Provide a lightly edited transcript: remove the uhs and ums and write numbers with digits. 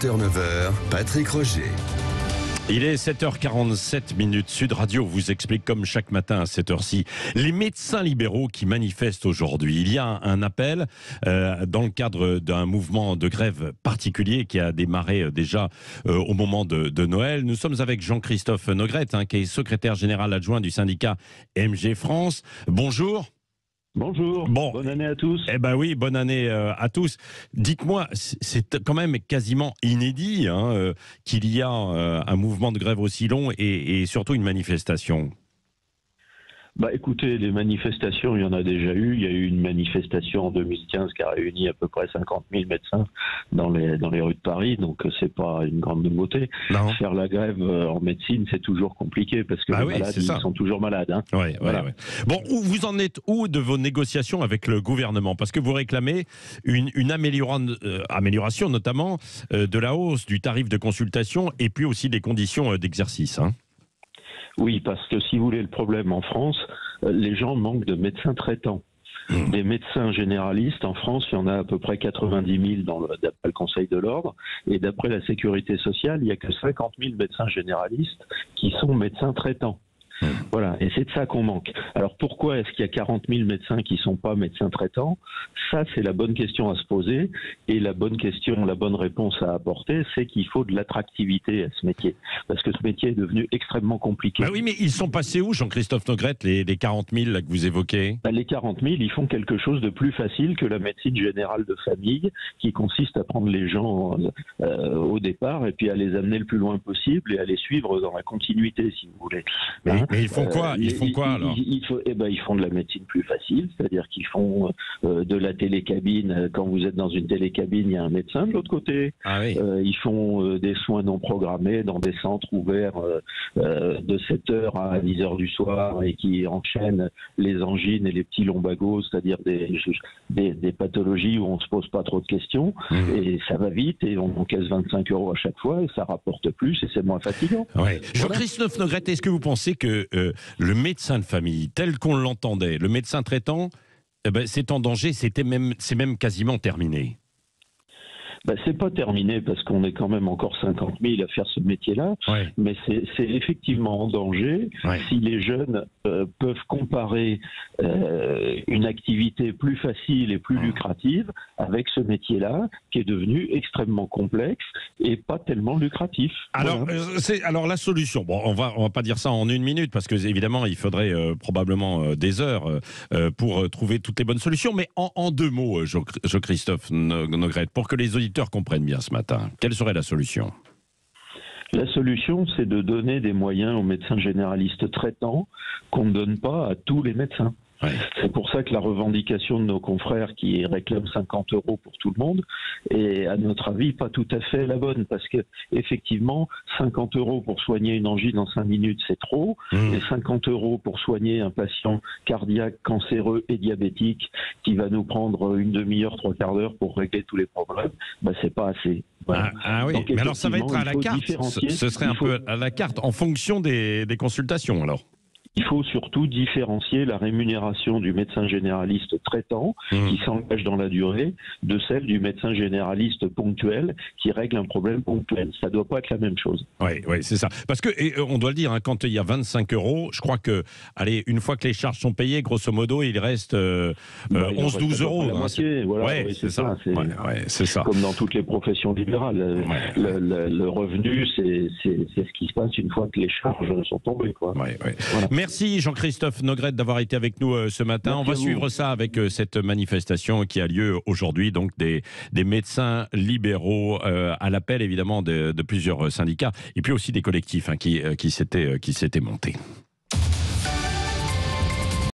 8h, 9h, Patrick Roger. Il est 7h47 minutes. Sud Radio vous explique comme chaque matin à cette heure-ci les médecins libéraux qui manifestent aujourd'hui. Il y a un appel dans le cadre d'un mouvement de grève particulier qui a démarré déjà au moment de Noël. Nous sommes avec Jean-Christophe Nogrette, qui est secrétaire général adjoint du syndicat MG France. Bonjour. Bonjour, bonne année à tous. Eh ben oui, bonne année à tous. Dites-moi, c'est quand même quasiment inédit qu'il y a un mouvement de grève aussi long et surtout une manifestation. Écoutez, les manifestations, il y en a déjà eu. Il y a eu une manifestation en 2015 qui a réuni à peu près 50 000 médecins dans les rues de Paris, donc c'est pas une grande nouveauté. Non. Faire la grève en médecine, c'est toujours compliqué parce que les malades, ils sont toujours malades. Voilà. Bon, vous en êtes où de vos négociations avec le gouvernement? Parce que vous réclamez une amélioration notamment de la hausse du tarif de consultation et puis aussi des conditions d'exercice. Oui, parce que si vous voulez, le problème en France, les gens manquent de médecins traitants. Des médecins généralistes, en France, il y en a à peu près 90 000 d'après le Conseil de l'Ordre. Et d'après la Sécurité sociale, il n'y a que 50 000 médecins généralistes qui sont médecins traitants. Voilà, et c'est de ça qu'on manque. Alors pourquoi est-ce qu'il y a 40 000 médecins qui ne sont pas médecins traitants? Ça, c'est la bonne question à se poser. Et la bonne réponse à apporter, c'est qu'il faut de l'attractivité à ce métier. Parce que ce métier est devenu extrêmement compliqué. Oui, mais ils sont passés où, Jean-Christophe Nogrette, les 40 000 là, que vous évoquez? Les 40 000, ils font quelque chose de plus facile que la médecine générale de famille, qui consiste à prendre les gens au départ et puis à les amener le plus loin possible et à les suivre dans la continuité, si vous voulez. Mais ils font quoi? Alors ils font de la médecine plus facile, c'est-à-dire qu'ils font de la télécabine. Quand vous êtes dans une télécabine, il y a un médecin de l'autre côté. Ils font des soins non programmés dans des centres ouverts de 7h à 10h du soir et qui enchaînent les angines et les petits lumbagos, c'est-à-dire des pathologies où on ne se pose pas trop de questions. Et ça va vite et on encaisse 25 € à chaque fois et ça rapporte plus et c'est moins fatigant. Jean-Christophe Nogrette, est-ce que vous pensez que le médecin de famille, tel qu'on l'entendait, le médecin traitant, c'est en danger, c'est même quasiment terminé? C'est pas terminé parce qu'on est quand même encore 50 000 à faire ce métier-là, mais c'est effectivement en danger si les jeunes peuvent comparer une activité plus facile et plus lucrative avec ce métier-là qui est devenu extrêmement complexe et pas tellement lucratif. Alors, alors la solution, on va pas dire ça en une minute parce que évidemment il faudrait probablement des heures pour trouver toutes les bonnes solutions, mais en deux mots, Jean-Christophe Nogrette, pour que les auditeurs comprennent bien ce matin, quelle serait la solution? La solution, c'est de donner des moyens aux médecins généralistes traitants qu'on ne donne pas à tous les médecins. C'est pour ça que la revendication de nos confrères qui réclament 50 € pour tout le monde est, à notre avis, pas tout à fait la bonne. Parce que, effectivement, 50 € pour soigner une angine en 5 minutes, c'est trop. Et 50 € pour soigner un patient cardiaque, cancéreux et diabétique qui va nous prendre une demi-heure, 3/4 d'heure pour régler tous les problèmes, c'est pas assez. Voilà. Donc, mais alors ça va être à la carte. Ce serait un peu à la carte, en fonction des consultations, alors. Il faut surtout différencier la rémunération du médecin généraliste traitant qui s'engage dans la durée de celle du médecin généraliste ponctuel qui règle un problème ponctuel. Ça ne doit pas être la même chose. Oui, c'est ça. Parce que, on doit le dire, quand il y a 25 €, je crois que, une fois que les charges sont payées, grosso modo, il reste 11-12 €. La moitié, c'est ça. C'est ça. Comme dans toutes les professions libérales. Le revenu, c'est ce qui se passe une fois que les charges sont tombées. Voilà. Merci Jean-Christophe Nogrette d'avoir été avec nous ce matin. Merci. On va suivre ça avec cette manifestation qui a lieu aujourd'hui, donc des médecins libéraux à l'appel évidemment de plusieurs syndicats et puis aussi des collectifs qui s'étaient montés.